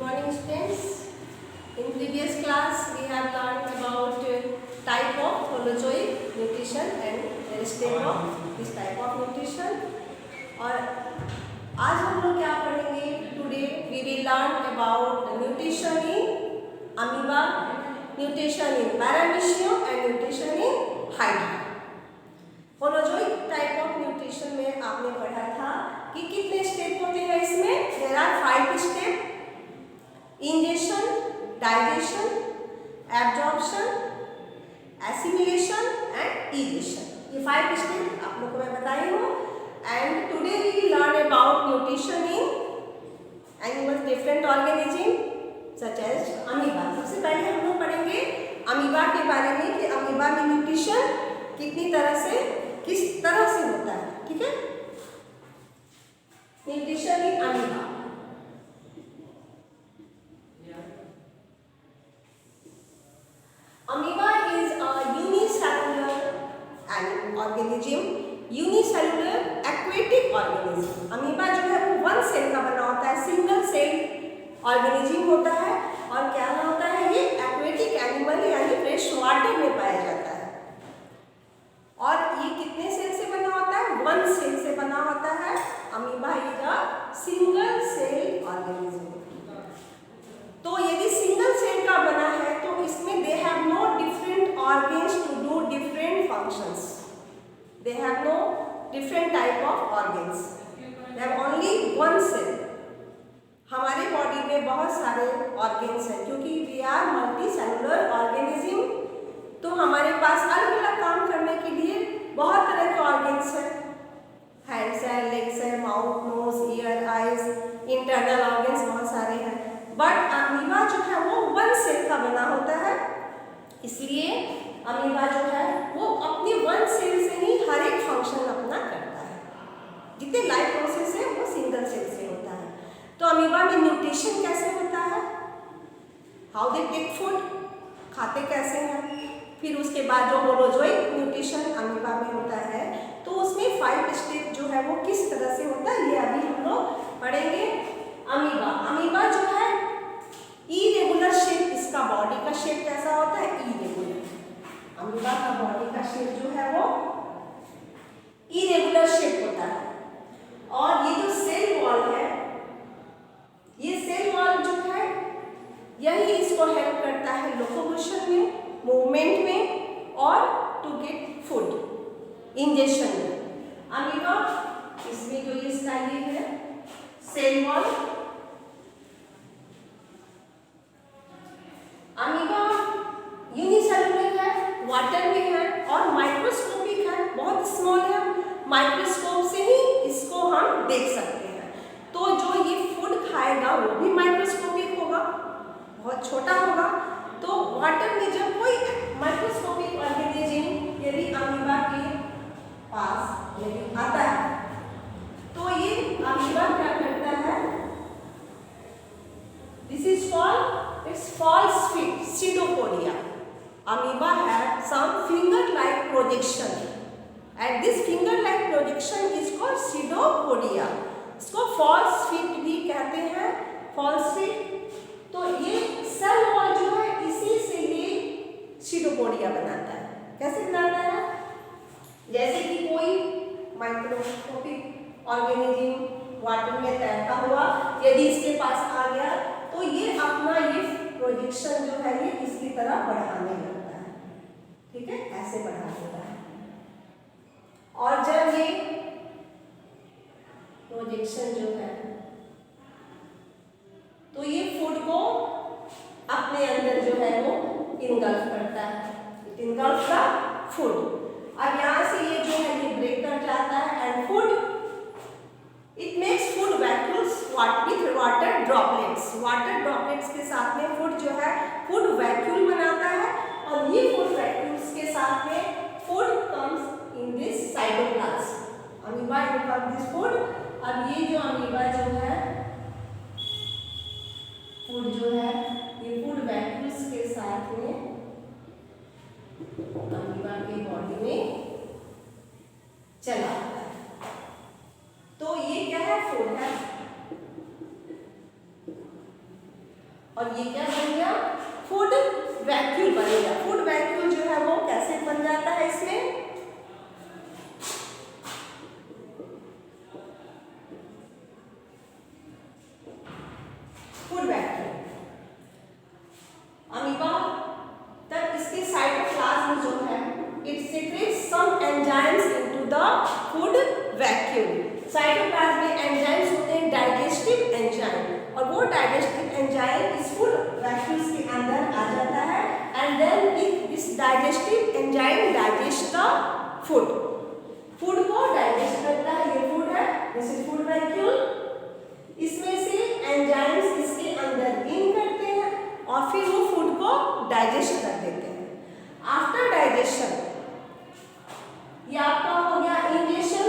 morning students. In previous class we have learned about type of holozoic nutrition and there is step of this type of nutrition. और आज हम लोग क्या पढ़ेंगे? Today we will learn about nutrition in amoeba, nutrition in paramecium and nutrition in hydra. Holozoic type of nutrition में आपने पढ़ा था कि कितने स्टेप होते हैं इसमें? There are 5 step: ingestion, digestion, absorption, assimilation and egestion. ये 5 स्टेप आप लोगों को मैं बताई हूँ। And today we will learn about nutrition in animals, different organism such as amoeba. सबसे पहले हम लोग पढ़ेंगे अमीबा के बारे में कि अमीबा में न्यूट्रिशन कितनी तरह से, किस तरह से होता है। ठीक है, nutrition in amoeba. Amoeba is a unicellular organism, unicellular aquatic organism. Amoeba जो है वो 1 सेल का बना होता है, सिंगल सेल ऑर्गेनिज्म होता है। और क्या होता है? ये एक्वेटिक एनिमल यानी फ्रेश वाटर में पाया जाता है। और ये कितने सेल से बना होता है? 1 सेल से बना होता है। Amoeba is a single cell organism. तो यदि सिंगल सेल का बना है तो इसमें they have no different organs to do different functions. They have no different type of organs, they have only 1 cell. हमारे बॉडी में बहुत सारे ऑर्गन्स हैं क्योंकि we are multi cellular organism. तो हमारे पास अलग अलग काम करने के लिए बहुत तरह के ऑर्गन्स हैं। हैंड्स है, लेग्स है, mouth, nose, ear, eyes, internal organs बहुत सारे हैं। बट अमीबा जो है वो 1 सेल का बना होता है, इसलिए अमीबा जो है वो अपनी 1 सेल से ही हर एक फंक्शन अपना करता है। जितने लाइफ प्रोसेस है वो सिंगल सेल से होता है। तो अमीबा में न्यूट्रिशन कैसे होता है? हाउ दे टेक फूड, खाते कैसे हैं? फिर उसके बाद जो होलोजोइक न्यूट्रिशन अमीबा में होता है तो उसमें 5 स्टेप जो है वो किस तरह से होता है ये अभी हम लोग पढ़ेंगे। अमीबा जो है इरेगुलर शेप, इसका बॉडी का शेप कैसा होता है? इरेगुलर। अमीबा का बॉडी का शेप जो है वो इरेगुलर शेप होता है। और ये जो सेल वॉल है, ये सेल वॉल जो है यही इसको हेल्प करता है लोकोमोशन में, मूवमेंट में और टू गेट फूड, इंजेशन में। अमीबा इसमें जो इसका ये है सेल वॉल। अमीबा यूनिसेलुलर है, वाटर में है और माइक्रोस्कोपिक है, बहुत स्मॉल है। माइक्रोस्कोप से ही इसको हम देख सकते हैं। तो जो ये फूड खाएगा वो भी माइक्रोस्कोपिक होगा, बहुत छोटा होगा। तो वाटर में जब कोई माइक्रोस्कोपिक ऑर्गेनिज्म यदि अमीबा के पास यदि आता है तो ये अमीबा क्या करता है? This is called its false feet, pseudopodia. Amoeba have some finger-like projection, and this finger-like projection is called pseudopodia. इसको false feet भी कहते हैं, false feet। तो ये सेल वॉल जो है इसी से ये pseudopodia बनाता है। कैसे बनाता है? जैसे कि कोई माइक्रोस्कोपिक ऑर्गेनिज्म वाटर में तैरता हुआ यदि इसके पास आ गया तो ये अपना ये प्रोजेक्शन जो है ये इसकी तरह बढ़ाने लगता है। ठीक है, ऐसे बढ़ा देता है। और जब ये प्रोजेक्शन जो है तो ये फूड को अपने अंदर जो है वो इनगल्फ करता है, इट इनगल्फ द फूड। अब यहाँ से ये जो है ये ब्रेक कर जाता है and food it makes food vacuoles with water droplets. Water droplets के साथ में फूड जो है फूड वैक्यूल बनाता है और ये फूड वैक्यूल्स के साथ में food comes in this cytoplasm. Amoeba income this food. अब ये जो अमीबा जो है फूड जो है ये फूड वैक्यूल्स के साथ में अमीबा की बॉडी में चला आता है। तो ये क्या है? फूड है। और ये क्या बन गया, फूड वैक्यूल बन गया। फूड वैक्यूल जो है वो कैसे बन जाता है इसमें, फूड वैक्यूल अमीबा, तब इसके साइटोप्लाज्म जो है it secretes some enzymes into the food vacuole. Cytoplasm में एंजाइम्स होते हैं डाइजेस्टिव एंजाइम, और वो डाइजेस्टिव एंजाइम इस फूड वैक्यूल्स के अंदर आ जाता है and then this digestive enzyme digest the food, food को डाइजेस्ट करता है। ये फूड है, दिस इज फूड वैक्यूल। इसमें से एंजाइम्स इसके अंदर इन करते हैं और फिर वो फूड को डाइजेस्ट कर देते हैं। आफ्टर डाइजेशन ये आपका हो गया इंजेशन,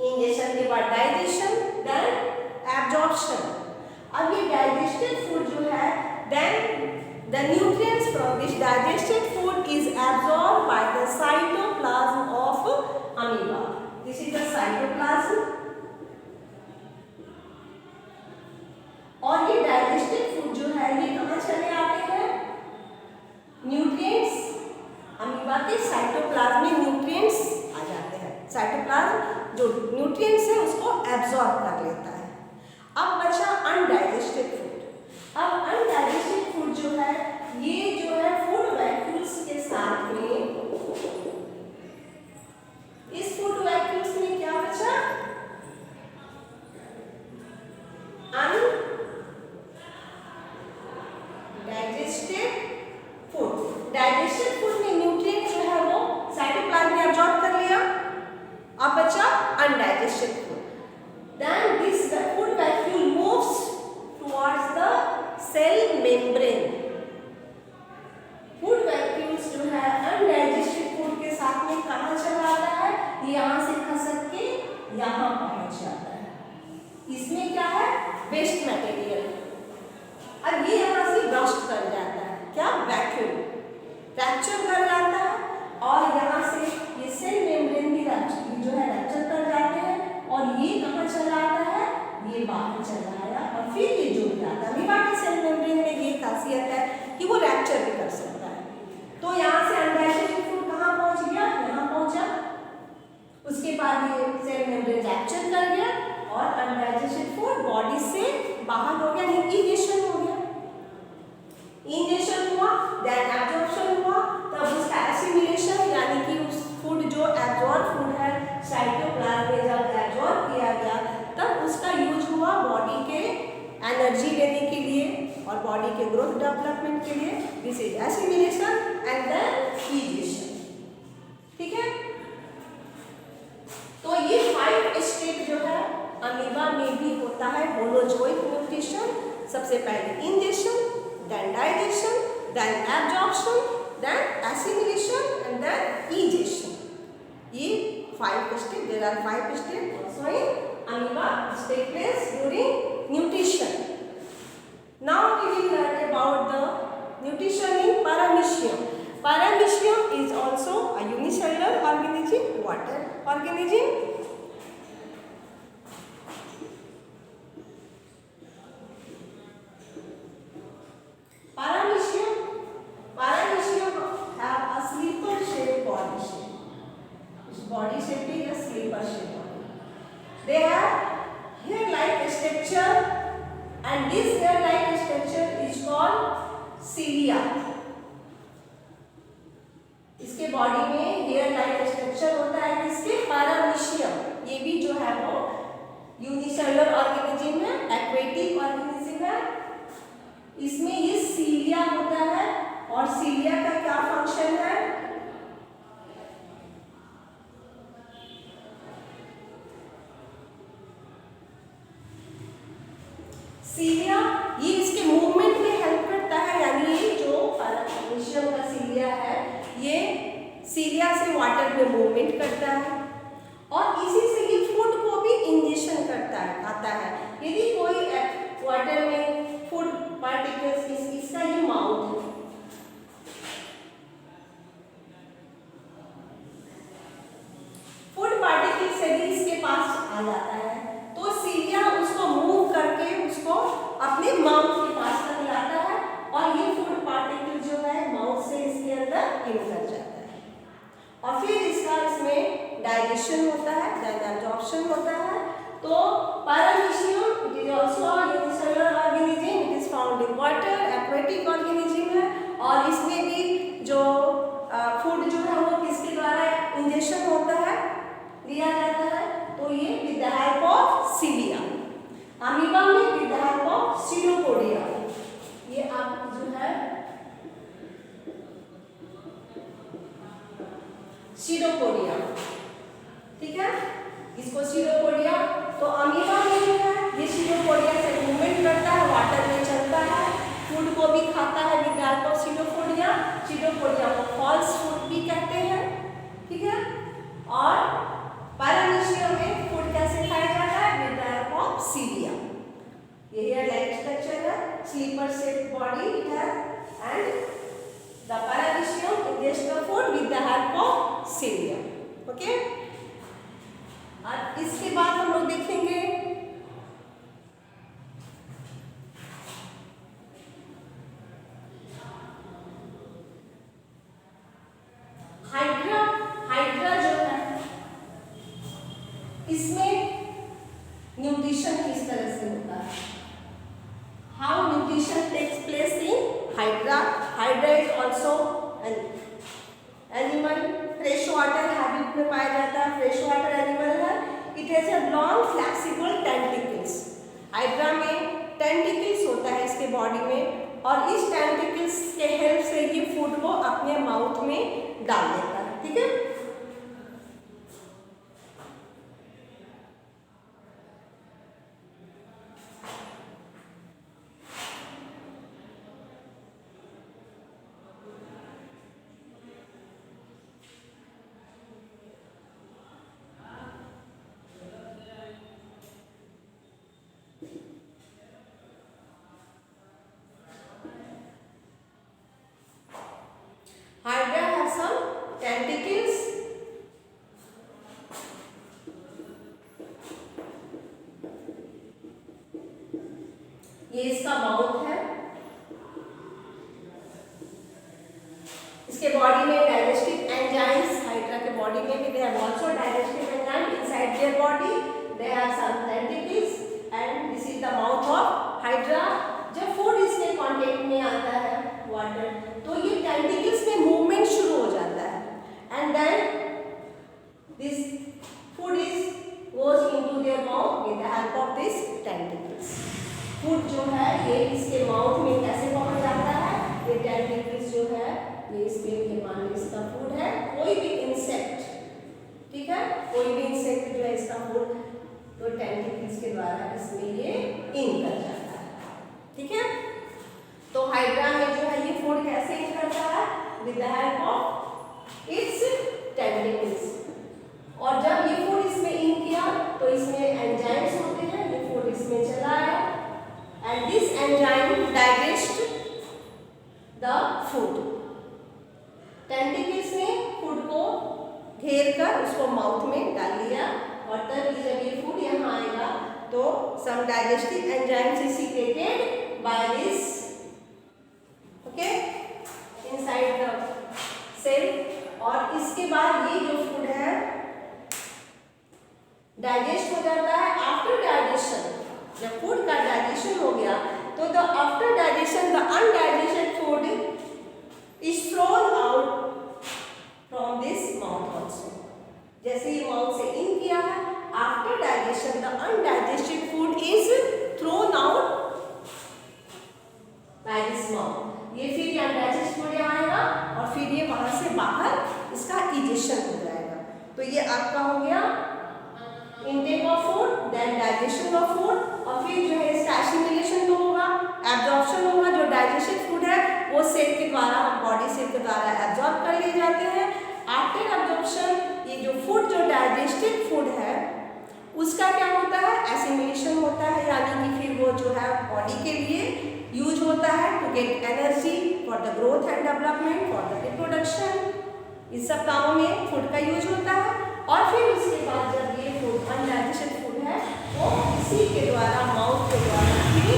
इंजेशन के बाद डाइजेशन, देन एब्जॉर्प्शन। अब ये डाइजेस्टेड फूड जो है, then the nutrients from this digested food is absorbed by the cytoplasm of amoeba. This is the cytoplasm. और ये डाइजेस्टेड फूड जो है ये कहाँ चले आते हैं, न्यूट्रिएंट्स, अमीबा के साइटोप्लाज्म में न्यूट्रिएंट्स आ जाते हैं। साइटोप्लाज्म जो न्यूट्रिएंट्स है उसको एब्जॉर्ब कर लेता है। अब बचा अनडाइजेस्टेड फूड। अब अनडाइजेस्टेड फूड जो है ये जो है फूड वैक्यूल्स के साथ में, इस फूड वैक्यूल्स में क्या बचा, डाइजेस्टेड फूड। डाइजेस्टेड फूड में न्यूट्रिएंट जो है वो साइटोप्लाज्म ने अब्सॉर्ब कर लिया, अब बचा undigested food. Then this food vacuole moves towards the cell membrane. Food vacuoles जो है अनडाइजेस्टेड फूड के साथ में कहाँ चला आता है, यहाँ से खसक के यहाँ पहुँच जाता है। इसमें क्या है, वेस्ट मटेरियल। अब ये यहाँ से ब्रस्ट कर जाता है, क्या, वैक्यूम रैप्चर कर जाता है और यहाँ से ये सेल मेम्ब्रेन भी जो है रैप्चर कर जाते हैं और ये कहाँ चला आता है, ये बाहर चला आया और फिर ये जुड़ जाता है। अमीबा के सेल मेम्ब्रेन में ये खासियत है कि वो रैप्चर भी कर सकता है। तो यहाँ से अनडाइजेस्टेड फूड कहाँ पहुँच गया, यहाँ पहुँचा, उसके बाद ये सेल मेम्ब्रेन रैप्चर कर गया और अनडाइजेस्टेड फूड बॉडी से बाहर हो गया, इंजेशन हो गया। इंजेशन हुआ, देन एब्जॉर्प्शन हुआ, तब उसका एसिमिलेशन यानी कि उस फूड जो एब्जॉर्ब फूड है साइटोप्लाज्म में जब एब्जॉर्ब किया गया तब उसका यूज हुआ बॉडी के एनर्जी लेने के लिए और बॉडी के ग्रोथ डेवलपमेंट के लिए। This is assimilation and then ingestion. ठीक है, तो ये 5 स्टेप जो है अमीबा में भी होता है मोनोजोइक न्यूट्रिशन। सबसे पहले ingestion, then digestion, then absorption, then assimilation and then egestion. ये 5 steps, there are 5 steps also in amoeba which take place during nutrition. Now we will learn about the nutrition in Paramecium. Paramecium is also a unicellular organism, water organism. Paramecium have a sleeper shaped body shape. Its body shape is a sleeper shaped body. They have hair-like structure, and this hair-like structure is called cilia. इसके body में hair-like structure होता है किसके, Paramecium. ये भी जो है वो यूनिसेलुलर ऑर्गेनिज्म है, एक्वेटिक ऑर्गेनिज्म है। इसमें ये सीलिया होता है और सीलिया का क्या फंक्शन है, सीलिया ये इसके मूवमेंट में हेल्प करता है, यानी ये जो पैरामीशियम का सीलिया है ये सीलिया से वाटर में मूवमेंट करता है और इसी से ये फूड को भी इंजेक्शन करता है, खाता है। यदि कोई वाटर में फूड पार्टिकल्स, इसका ये माउथ है, फूड पार्टिकल्स यदि इसके पास आ जाता है तो सीलिया उसको मूव करके उसको अपने माउथ के पास तक लाता ऑर्गेनिज्म है और इसमें भी जो फूड जो है वो किसके द्वारा इंजेक्शन होता है, दिया जाता है, तो ये with the help of cilia. Amoeba में with the help of pseudopodia. ये आप जो है सीडोपोडिया, ठीक है, इसको सीडोपोडिया। तो अमीबा में जो है ये सीडोपोडिया से मूवमेंट करता है, वाटर में चलता है, फूड को भी खाता है with the help of pseudopodia. Pseudopodia को फॉल्स फूड भी कहते हैं, ठीक है। और पैरामीशियम में फूड कैसे खाया जाता है, विद द हेल्प ऑफ सीलिया। ये है लाइक स्ट्रक्चर है, स्लीपर शेप बॉडी इट है and the paramecium ingests the food with the help of cilia, okay। और इसके बाद हम लोग देखेंगे हाइड्रा। हाइड्रा जो है इसमें न्यूट्रिशन किस तरह से होता है, how nutrition takes place in hydra. Hydra is also an animal, fresh water habit में पाया जाता है, फ्रेश वाटर एनिमल है। It has a long flexible tentacles. Hydra में टेंटिकल्स होता है इसके बॉडी में और इस टेंटिकल्स के हेल्प से ये फूड को अपने माउथ में डाल देता है, ठीक है। Hydra have some tentacles. ये इसका माउथ है, इसके बॉडी में डाइजेस्टिव एंजाइम्स, हाइड्रा के बॉडी में भी they have also digestive enzyme inside their body, they have some tentacles and this is the mouth of hydra. जब फूड इसके कांटेक्ट में आता है वाटर, तो ये टेंटिकल्स में मूवमेंट शुरू हो जाता है and then this food is goes into their mouth with the help of this tentacles. Food जो है ये इसके माउथ में कैसे पहुंच जाता है, ये टेंटिकल्स जो है ये इसके मान लो इसका फूड है, कोई भी इंसेक्ट, ठीक है, कोई भी इंसेक्ट जो है इसका फूड, तो टेंटिकल्स के द्वारा इसमें ये इन कर जाता है, ठीक है। तो हाइड्रा में जो है ये फूड कैसे इन करता है, with the help of its tentacles. और जब ये फूड इसमें इन किया तो इसमें एंजाइम्स होते हैं, ये फूड इसमें चला आया and this enzyme digest the food. Tentacles ने फूड को घेर कर उसको माउथ में डाल लिया और तब जब ये फूड यहाँ आएगा तो some digestive enzymes is secreted by this, okay, inside the cell. और इसके बाद ये जो फूड है डाइजेस्ट हो जाता है। आफ्टर डाइजेशन, जब फूड का डाइजेशन हो गया तो the after digestion the undigested food is thrown out from this mouth also. जैसे ये माउथ से इन किया है, after digestion the undigested food is thrown out by this mouth. ये फिर अनडाइजेस्ट फूड यहाँ आएगा और फिर ये वहां से बाहर इसका इजेक्शन हो जाएगा। तो ये आपका हो गया intake of food, then digestion of food और फिर जो है इसका एसिमिलेशन तो होगा, एब्जॉर्प्शन होगा। जो डाइजेस्टेड फूड है वो सेल के द्वारा, बॉडी सेल के द्वारा एब्जॉर्ब कर लिए जाते हैं। आफ्टर एब्जॉर्प्शन ये जो फूड, जो डाइजेस्टेड फूड है उसका क्या होता है, एसिमिलेशन होता है, यानी कि फिर वो जो है बॉडी के लिए यूज होता है to get energy for the growth and development, for the reproduction. इस सब कामों में फूड का यूज होता है। और फिर उसके बाद जब ये फूड अनडाइजेस्टेड फूड है वो इसी के द्वारा, माउथ के द्वारा ही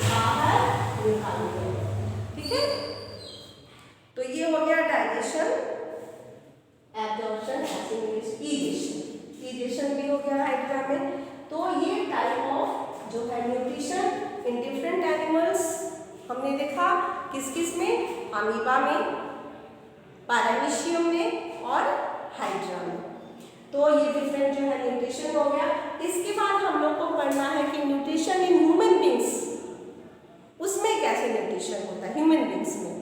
बाहर निकाल दिया, ठीक है। तो ये हो गया digestion, absorption, assimilation, ejection. Ejection भी हो गया हाइड्रा में। तो ये टाइप ऑफ जो है न्यूट्रिशन इन डिफरेंट एनिमल्स हम हमने देखा किस किस में, अमीबा में, पैरामीशियम में और हाइड्रा में। तो ये डिफरेंट जो है न्यूट्रिशन हो गया। इसके बाद हम लोग को पढ़ना है कि न्यूट्रिशन इन ह्यूमन बींग्स, उसमें कैसे न्यूट्रिशन होता है ह्यूमन बींग्स में।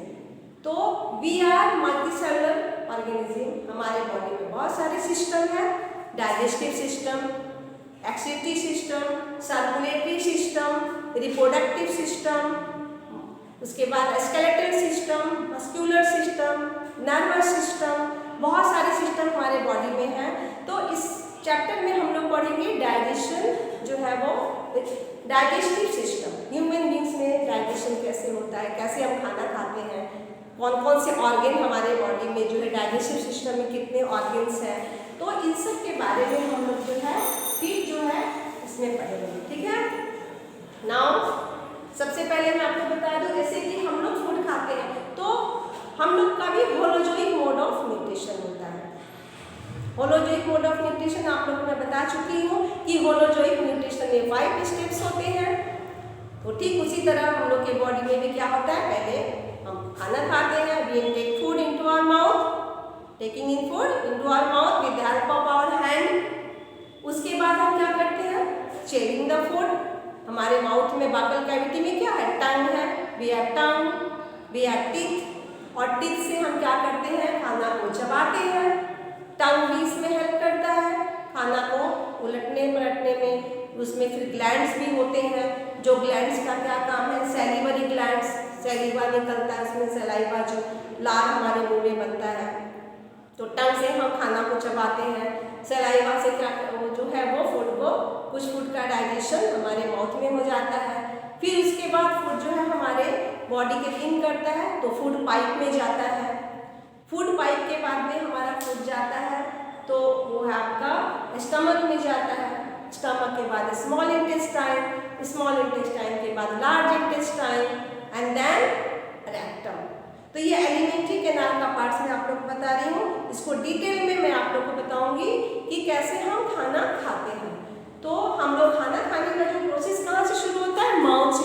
तो वी आर मल्टीसेलुलर ऑर्गेनिज्म, हमारे बॉडी में बहुत सारे सिस्टम है, digestive system, excretory system, circulatory system, reproductive system, उसके बाद skeletal system, muscular system, nervous system, बहुत सारे सिस्टम हमारे बॉडी में हैं। तो इस चैप्टर में हम लोग पढ़ेंगे डाइजेशन जो है वो डाइजेस्टिव सिस्टम, ह्यूमन बींग्स में डाइजेशन कैसे होता है, कैसे हम खाना खाते हैं, कौन कौन से ऑर्गन हमारे बॉडी में जो है डाइजेस्टिव सिस्टम में कितने ऑर्गन्स हैं। तो इन सब के बारे में हम लोग जो है फिर जो है इसमें पढ़ेंगे, ठीक है। नाउ सबसे पहले मैं आपको बता दूं, जैसे कि हम लोग फूड खाते हैं तो हम लोग का भी होलोजोइक मोड ऑफ न्यूट्रिशन होता है। होलोजोइक मोड ऑफ न्यूट्रिशन आप लोग को मैं बता चुकी हूँ कि होलोजोइक न्यूट्रिशन में 5 स्टेप्स होते हैं। तो ठीक उसी तरह हम लोग के बॉडी में भी क्या होता है, पहले हम खाना खाते हैं, we take food into our mouth, taking in food into our mouth with the help of our hand. उसके बाद हम क्या करते हैं, चेविंग द फूड, हमारे माउथ में बाकल कैविटी में क्या है, टंग है, we have tongue, we have teeth, और टीथ से हम क्या करते हैं, खाना को चबाते हैं। टंग भी इसमें हेल्प करता है खाना को उलटने पलटने में। उसमें फिर ग्लैंड्स भी होते हैं, जो ग्लैंड्स का क्या काम है, सैलिवरी ग्लैंड्स, सैलिवा निकलता है उसमें, सलाइवा जो लार हमारे मुंह में बनता है। तो टंग से हम खाना को चबाते हैं, सलाइवा से क्या वो जो है वो फूड को, कुछ फूड का डाइजेशन हमारे माउथ में हो जाता है। फिर उसके बाद फूड जो है हमारे बॉडी के इन करता है तो फूड पाइप में जाता है। फूड पाइप के बाद में हमारा फूड जाता है तो वो है आपका स्टमक में जाता है। स्टमक के बाद स्मॉल इंटेस्टाइन, स्मॉल इंटेस्टाइन के बाद large intestine and then rectum. तो ये एलिमेंट्री कैनाल का पार्ट्स मैं आप लोग को बता रही हूँ। इसको डिटेल में मैं आप लोग को बताऊंगी कि कैसे हम खाना खाते हैं। तो हम लोग खाना खाने का जो प्रोसेस कहाँ से शुरू होता है, माउथ